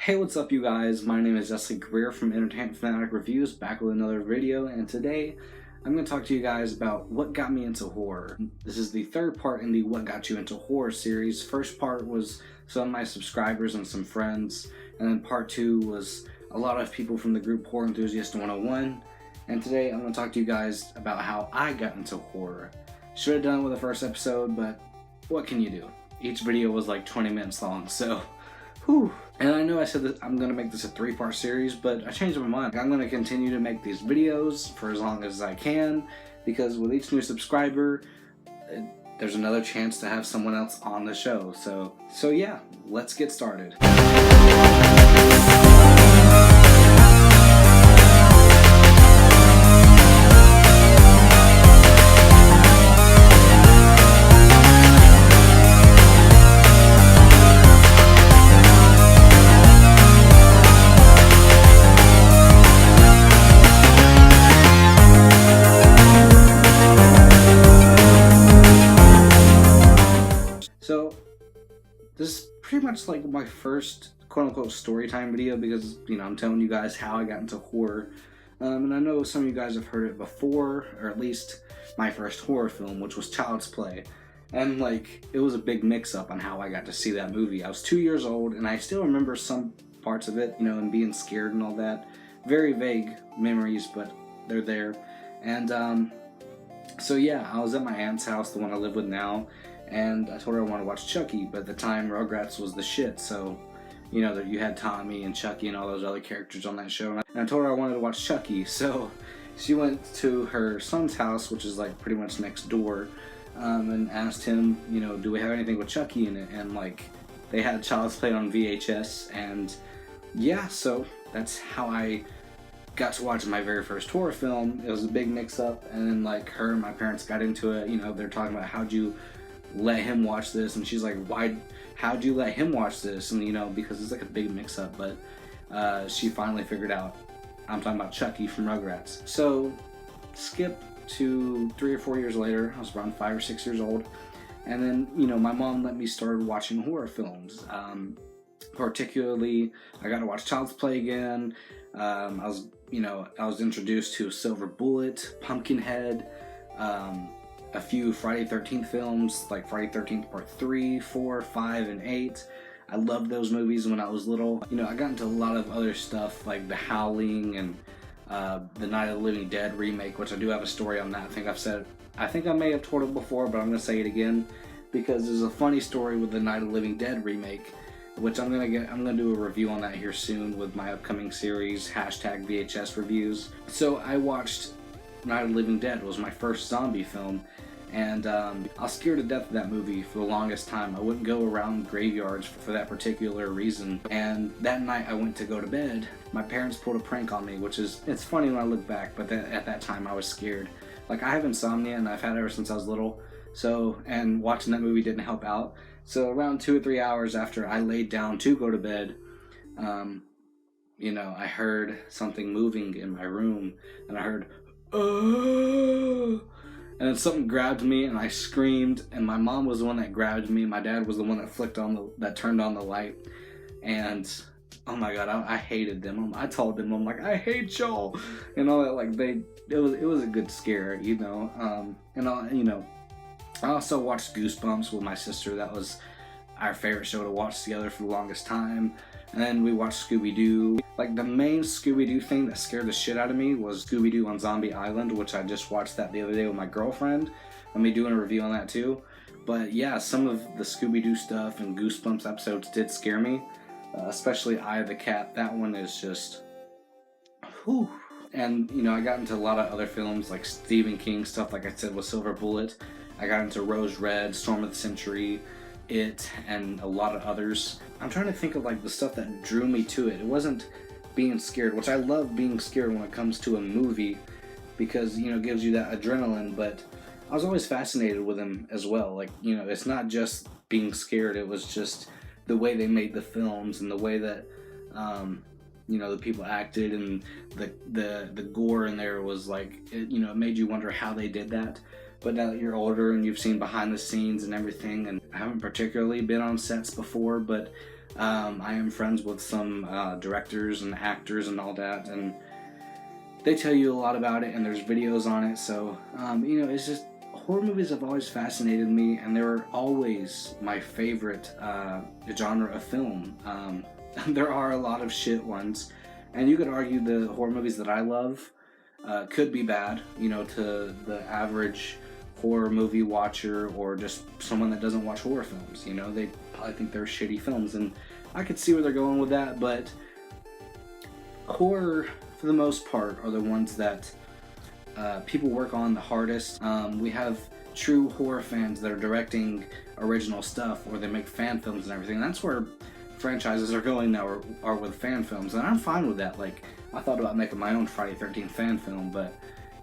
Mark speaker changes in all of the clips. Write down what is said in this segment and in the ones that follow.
Speaker 1: Hey, what's up you guys? My name is Justin Greer from Fanatic Reviews, back with another video, and today I'm going to talk to you guys about what got me into horror. This is the third part in the What Got You Into Horror series. First part was some of my subscribers and some friends, and then part 2 was a lot of people from the group Horror Enthusiast 101, and today I'm going to talk to you guys about how I got into horror. Should have done it with the first episode, but what can you do? Each video was like 20 minutes long, so whew. And I know I said that I'm going to make this a 3-part series, but I changed my mind. I'm going to continue to make these videos for as long as I can, because with each new subscriber, there's another chance to have someone else on the show. So yeah, let's get started. So, this is pretty much like my first quote-unquote storytime video because, I'm telling you guys how I got into horror. And I know some of you guys have heard it before, or at least my first horror film, which was Child's Play. And, it was a big mix-up on how I got to see that movie. I was 2 years old, and I still remember some parts of it, and being scared and all that. Very vague memories, but they're there. And, so yeah, I was at my aunt's house, the one I live with now, and I told her I wanted to watch Chucky, but at the time Rugrats was the shit, so that you had Tommy and Chucky and all those other characters on that show, and I told her I wanted to watch Chucky, so she went to her son's house, which is pretty much next door, and asked him, do we have anything with Chucky in it, and they had Child's Play on VHS, and yeah, so that's how I got to watch my very first horror film. It was a big mix-up, and then her and my parents got into it. They're talking about how'd you let him watch this, and she's like, how'd you let him watch this? And because it's a big mix-up, but she finally figured out I'm talking about Chucky from Rugrats. So skip to 3 or 4 years later. I was around 5 or 6 years old, and then my mom let me start watching horror films. Particularly, I got to watch Child's Play again. I was introduced to Silver Bullet, Pumpkinhead, a few Friday 13th films, like Friday 13th Part 3, 4, 5, and 8. I loved those movies when I was little. I got into a lot of other stuff like The Howling and the Night of the Living Dead remake, which I do have a story on that. I think I may have told it before, but I'm going to say it again because there's a funny story with the Night of the Living Dead remake, which I'm gonna do a review on that here soon with my upcoming series, #VHS Reviews. So I watched Night of the Living Dead. It was my first zombie film, and I was scared to death of that movie for the longest time. I wouldn't go around graveyards for that particular reason, and that night I went to go to bed. My parents pulled a prank on me, it's funny when I look back, but at that time I was scared. I have insomnia, and I've had it ever since I was little, and watching that movie didn't help out. So around 2 or 3 hours after I laid down to go to bed, I heard something moving in my room, and I heard, and then something grabbed me, and I screamed, and my mom was the one that grabbed me, my dad was the one that turned on the light, and oh my god, I hated them. I told them, I'm like, I hate y'all, and all that. It was a good scare, I also watched Goosebumps with my sister. That was our favorite show to watch together for the longest time. And then we watched Scooby-Doo. The main Scooby-Doo thing that scared the shit out of me was Scooby-Doo on Zombie Island, which I just watched that the other day with my girlfriend. I'll be doing a review on that too. But yeah, some of the Scooby-Doo stuff and Goosebumps episodes did scare me. Especially Eye of the Cat. That one is just, whew. And, I got into a lot of other films like Stephen King stuff, like I said, with Silver Bullet. I got into Rose Red, Storm of the Century, It, and a lot of others. I'm trying to think of the stuff that drew me to it. It wasn't being scared, which I love being scared when it comes to a movie because, it gives you that adrenaline, but I was always fascinated with them as well. It's not just being scared, it was just the way they made the films and the way that, the people acted, and the gore in there was it made you wonder how they did that. But now that you're older and you've seen behind the scenes and everything, and I haven't particularly been on sets before, but I am friends with some directors and actors and all that, and they tell you a lot about it, and there's videos on it. So it's just, horror movies have always fascinated me, and they're always my favorite genre of film. There are a lot of shit ones, and you could argue the horror movies that I love could be bad, to the average horror movie watcher or just someone that doesn't watch horror films. They probably think they're shitty films, and I could see where they're going with that, but horror, for the most part, are the ones that people work on the hardest. We have true horror fans that are directing original stuff, or they make fan films and everything. That's where franchises are going now, are with fan films, and I'm fine with that. Like, I thought about making my own Friday 13th fan film, but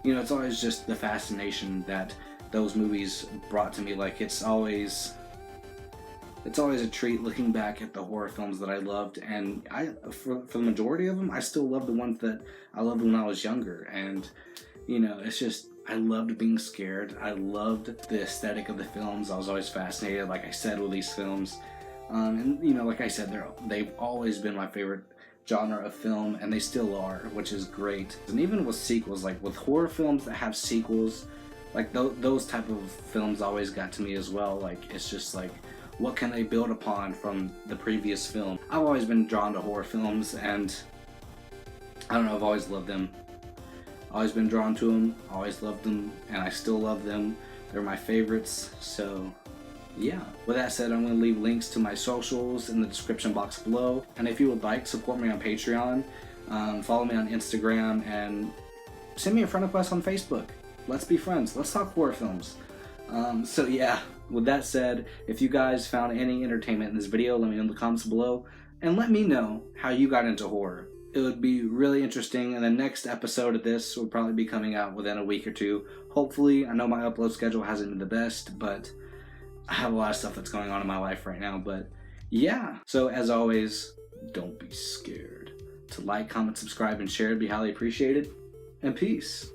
Speaker 1: it's always just the fascination that those movies brought to me. Like, it's always a treat looking back at the horror films that I loved, and for the majority of them, I still love the ones that I loved when I was younger. And it's just, I loved being scared. I loved the aesthetic of the films. I was always fascinated, like I said, with these films. And like I said, they've always been my favorite genre of film, and they still are, which is great. And even with sequels, like with horror films that have sequels, like those type of films always got to me as well. Like, it's just like, what can they build upon from the previous film? I've always been drawn to horror films, and I don't know, I've always loved them. Always been drawn to them, always loved them, and I still love them. They're my favorites. So yeah, with that said, I'm going to leave links to my socials in the description box below, and if you would like, support me on Patreon, follow me on Instagram, and send me a friend request on Facebook. Let's be friends. Let's talk horror films. So yeah, with that said, if you guys found any entertainment in this video, let me know in the comments below, and let me know how you got into horror. It would be really interesting, and the next episode of this will probably be coming out within a week or two. Hopefully. I know my upload schedule hasn't been the best, but I have a lot of stuff that's going on in my life right now. But yeah, so as always, don't be scared. To like, comment, subscribe, and share would be highly appreciated. And peace.